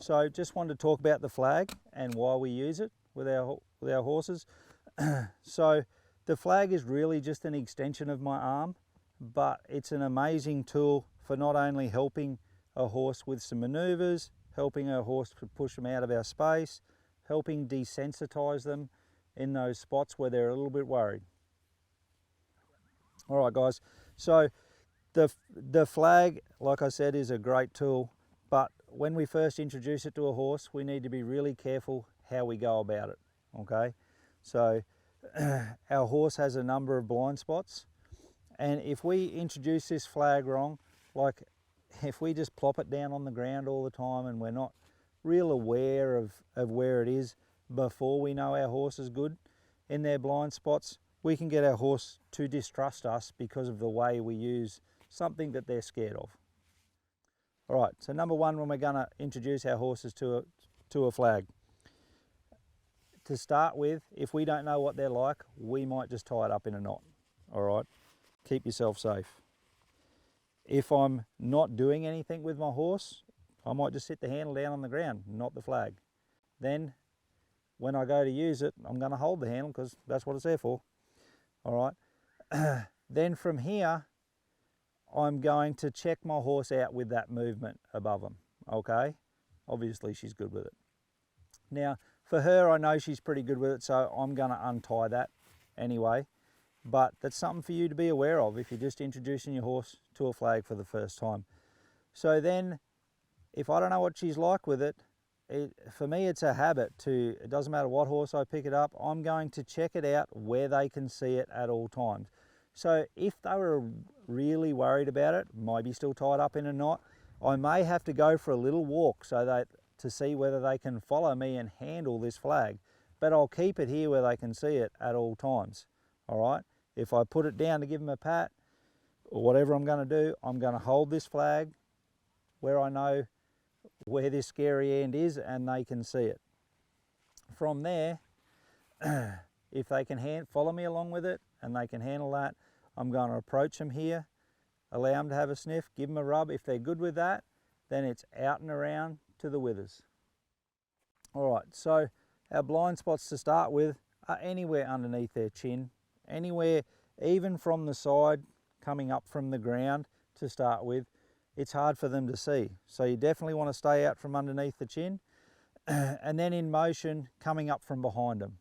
So just wanted to talk about the flag and why we use it with our horses. So the flag is really just an extension of my arm, but it's an amazing tool for not only helping a horse with some maneuvers, helping a horse to push them out of our space, helping desensitize them in those spots where they're a little bit worried. All right, guys, so the flag, like I said, is a great tool, but when we first introduce it to a horse, we need to be really careful how we go about it, okay? So our horse has a number of blind spots, and if we introduce this flag wrong, like if we just plop it down on the ground all the time and we're not real aware of where it is before we know our horse is good in their blind spots, we can get our horse to distrust us because of the way we use something that they're scared of. All right, so number one, when we're going to introduce our horses to a flag, to start with, if we don't know what they're like, we might just tie it up in a knot. All right, keep yourself safe. If I'm not doing anything with my horse, I might just sit the handle down on the ground, not the flag. Then when I go to use it, I'm going to hold the handle because that's what it's there for. All right, then from here, I'm going to check my horse out with that movement above him, okay? Obviously she's good with it. Now, for her, I know she's pretty good with it, so I'm gonna untie that anyway, but that's something for you to be aware of if you're just introducing your horse to a flag for the first time. So then, if I don't know what she's like with it, for me it's a habit to, it doesn't matter what horse I pick it up, I'm going to check it out where they can see it at all times. So if they were really worried about it, maybe still tied up in a knot, I may have to go for a little walk so that to see whether they can follow me and handle this flag. But I'll keep it here where they can see it at all times. All right. If I put it down to give them a pat or whatever I'm going to do, I'm going to hold this flag where I know where this scary end is and they can see it. From there, if they can follow me along with it and they can handle that, I'm going to approach them here, allow them to have a sniff, give them a rub. If they're good with that, then it's out and around to the withers. All right, so our blind spots to start with are anywhere underneath their chin, anywhere even from the side coming up from the ground to start with. It's hard for them to see. So you definitely want to stay out from underneath the chin and then in motion coming up from behind them.